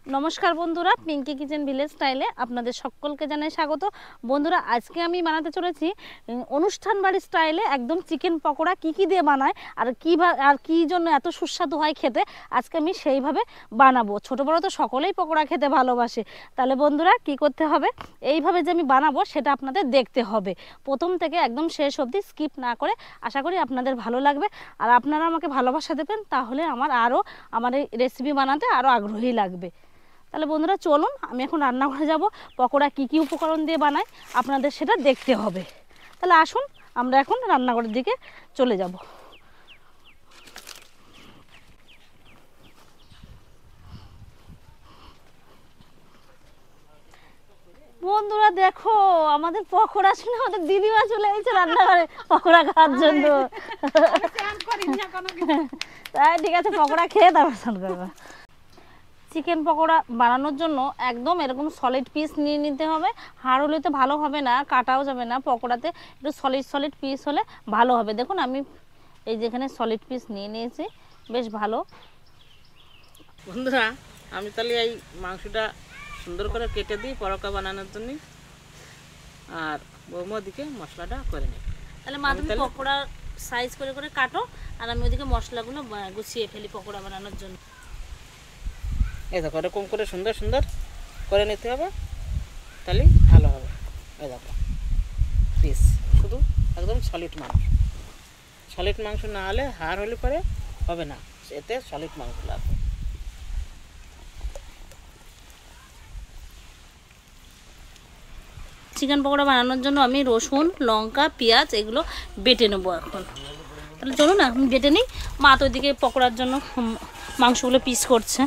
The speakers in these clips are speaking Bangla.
নমস্কার বন্ধুরা, পিঙ্কি কিচেন ভিলেজ স্টাইলে আপনাদের সকলকে জানাই স্বাগত। বন্ধুরা, আজকে আমি বানাতে চলেছি অনুষ্ঠান বাড়ি স্টাইলে একদম চিকেন পকোড়া। কি দিয়ে বানায় আর কি জন্য এত সুস্বাদু হয় খেতে, আজকে আমি সেইভাবে বানাবো। ছোট বড় তো সকলেই পকোড়া খেতে ভালোবাসে। তাহলে বন্ধুরা, কি করতে হবে, এইভাবে যে আমি বানাবো সেটা আপনাদের দেখতে হবে প্রথম থেকে একদম শেষ অবধি, স্কিপ না করে। আশা করি আপনাদের ভালো লাগবে, আর আপনারা আমাকে ভালোবাসা দেবেন, তাহলে আমার এই রেসিপি বানাতে আরও আগ্রহী লাগবে। তাহলে বন্ধুরা চলুন, আমি এখন রান্নাঘরে যাব। পকোড়া কি উপকরণ দিয়ে বানাই আপনাদের সেটা দেখতে হবে। তাহলে আসুন, আমরা এখন রান্নাঘরের দিকে চলে যাব। বন্ধুরা দেখো, আমাদের পকোড়া শুনে আমাদের দিদিমা চলে এসেছে রান্নাঘরে পকোড়া খাওয়ার জন্য। তাই ঠিক আছে, পকোড়া খেয়ে তারপর স্নান করবো। চিকেন পকোড়া বানানোর জন্য একদম এরকম সলিড পিস নিয়ে নিতে হবে। হাড় হলে তো ভালো হবে না, কাটাও যাবে না। পকোড়াতে একটু সলিড পিস হলে ভালো হবে। দেখুন আমি এই যেখানে সলিড পিস নিয়ে নিয়েছি, বেশ ভালো। বন্ধুরা, আমি তাহলে এই মাংসটা সুন্দর করে কেটে দিই পরোটা বানানোর জন্য, আর বৌমা দিকে মশলাটা করে নিই। তাহলে মা, তুমি পকোড়া সাইজ করে করে কাটো, আর আমি ওইদিকে মশলাগুলো গুছিয়ে ফেলি পকোড়া বানানোর জন্য। এই দেখো, এরকম করে সুন্দর সুন্দর করে নিতে হবে, তাহলে ভালো হবে। এই দেখো পিস, শুধু একদম সলিড মাংস না হলে, হাড় হলে পরে হবে না, এতে সলিড মাংস লাগবে। চিকেন পকোড়া বানানোর জন্য আমি রসুন, লঙ্কা, পেঁয়াজ এগুলো বেটে নেবো এখন। তাহলে চলুন এখন বেটে নিই। মা তো ওইদিকে পকোড়ার জন্য মাংসগুলো পিস করছে।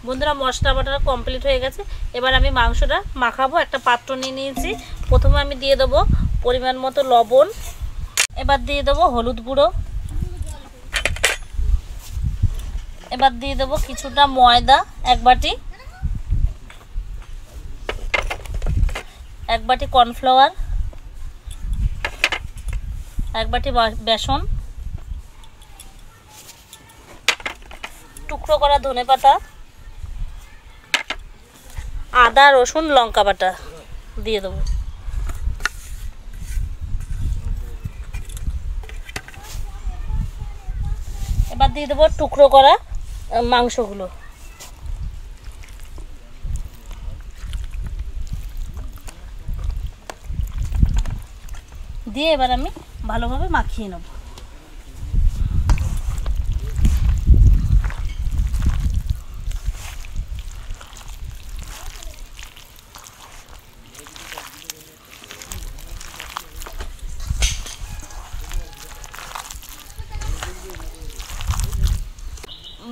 বন্ধুরা, মশলা বাটা কমপ্লিট হয়ে গেছে। এবার আমি মাংসটা মাখাবো। একটা পাত্র নিয়ে নিয়েছি। প্রথমে আমি দিয়ে দেবো পরিমাণ মতো লবণ, এবার দিয়ে দেবো হলুদ গুঁড়ো, এবার দিয়ে দেবো কিছুটা ময়দা, এক বাটি কর্নফ্লাওয়ার, এক বাটি বেসন, টুকরো করা ধনেপাতা, আদা রসুন লঙ্কা বাটা দিয়ে দেবো। এবার দিয়ে দেবো টুকরো করা মাংসগুলো। দিয়ে এবার আমি ভালোভাবে মাখিয়ে নেব।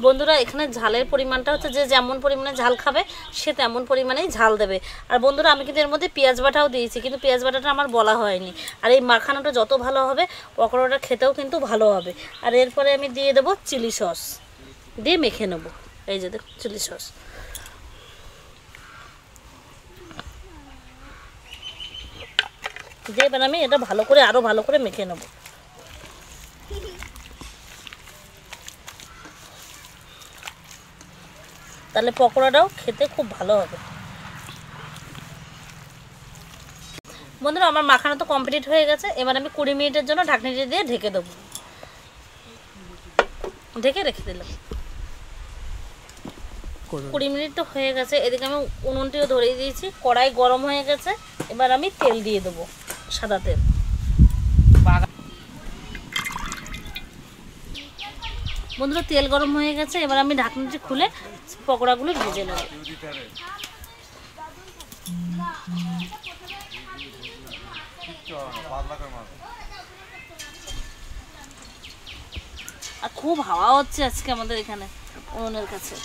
বন্ধুরা, এখানে ঝালের পরিমাণটা হচ্ছে যে যেমন পরিমাণে ঝাল খাবে সে তেমন পরিমাণেই ঝাল দেবে। আর বন্ধুরা, আমি কিন্তু এর মধ্যে পেঁয়াজ বাটাও দিয়েছি, কিন্তু পেঁয়াজ বাটাটা আমার বলা হয়নি। আর এই মাখানোটা যত ভালো হবে, পকোড়াটা খেতেও কিন্তু ভালো হবে। আর এরপরে আমি দিয়ে দেবো চিলি সস, দিয়ে মেখে নেবো। এই যে দেখুন চিলি সস দিয়ে এবার আমি এটা আরও ভালো করে মেখে নেবো। তাহলে পকোড়াটাও খেতে খুব ভালো হবে। বন্ধুরা, আমার মাখানো তো কমপ্লিট হয়ে গেছে। এবার আমি 20 মিনিটের জন্য ঢাকনিটা দিয়ে ঢেকে দেবো। ঢেকে রেখে দিলাম। 20 মিনিট তো হয়ে গেছে। এদিকে আমি উনুনটিও ধরিয়ে দিয়েছি, কড়াই গরম হয়ে গেছে। এবার আমি তেল দিয়ে দেবো, সাদা তেল। বন্ধুরা, তেল গরম হয়ে গেছে। এবার আমি ঢাকনিটি খুলে পকোড়াগুলো ভেজে নেব। আর খুব হাওয়া হচ্ছে আজকে আমাদের এখানে উনুনের কাছে।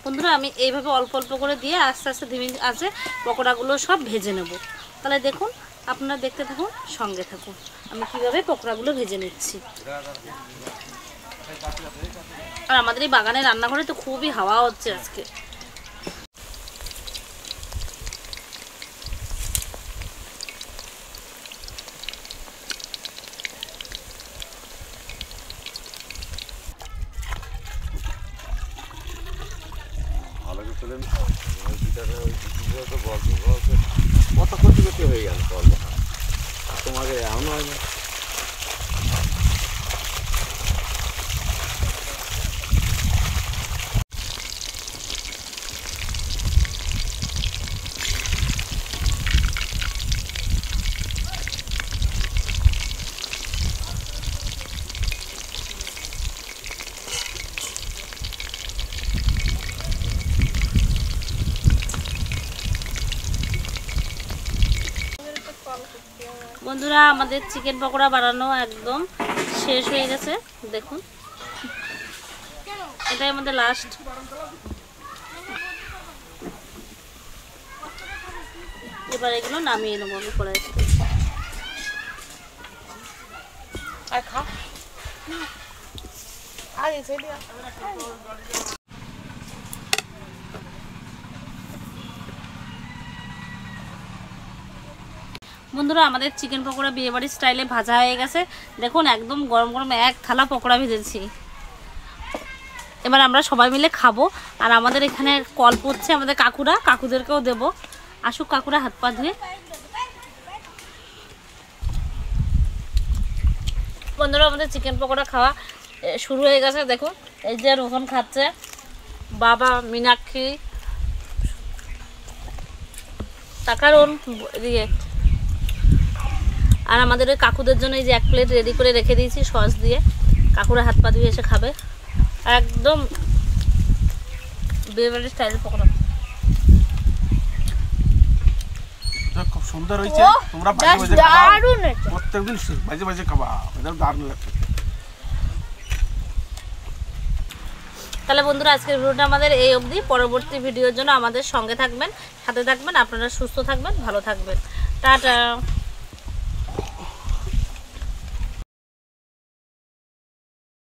বন্ধুরা আমি এইভাবে অল্প অল্প করে দিয়ে আস্তে আস্তে ধীমে আঁচে পকোড়াগুলো সব ভেজে নেব। তাহলে দেখুন, আপনারা দেখতে থাকুন, সঙ্গে থাকুন আমি কিভাবে পকোড়াগুলো ভেজে নিচ্ছি। আর আমাদের এই বাগানে রান্নাঘরে তো খুবই হাওয়া হচ্ছে আজকে। কত ক্ষতি ক্ষতি হয়ে গেল তোমাকে এমন হয় না। বন্ধুরা আমাদের চিকেন পকোড়া বানানো একদম শেষ হয়ে গেছে। দেখুন, এটাই আমাদের লাস্ট। এবার এগুলো নামিয়ে নেবো আমি কড়াই থেকে। আর খা আর এসে দিয়া বন্ধুরা আমাদের চিকেন পকোড়া বিয়েবাড়ির স্টাইলে ভাজা হয়ে গেছে। দেখুন একদম গরম গরম এক থালা পকোড়া ভেজেছি। এবার আমরা সবাই মিলে খাবো। আর আমাদের এখানে কল পড়ছে, আমাদের কাকুরা, কাকুদেরকেও দেব। আসুক কাকুরা হাত পা ধুয়ে। বন্ধুরা আমাদের চিকেন পকোড়া খাওয়া শুরু হয়ে গেছে। দেখুন এই যে রোহন খাচ্ছে, বাবা, মীনাক্ষী, তাকারুন দিয়ে। আর আমাদের ওই কাকুদের জন্য এই যে এক প্লেট রেডি করে রেখে দিয়েছি সস দিয়ে। কাকুরা হাত পা ধুয়ে এসে খাবে। একদম বিয়েবাড়ির স্টাইল পকোড়া। খুব সুন্দর হয়েছে। তোমরা বাজে বাজে খাবা, প্রত্যেকদিন বাজে বাজে খাবা, এটা দারুণ লাগছে। তাহলে বন্ধুরা আজকের ভিডিওটা আমাদের এই অবধি। পরবর্তী ভিডিওর জন্য আমাদের সঙ্গে থাকবেন, সাথে থাকবেন। আপনারা সুস্থ থাকবেন, ভালো থাকবেন। টাটা।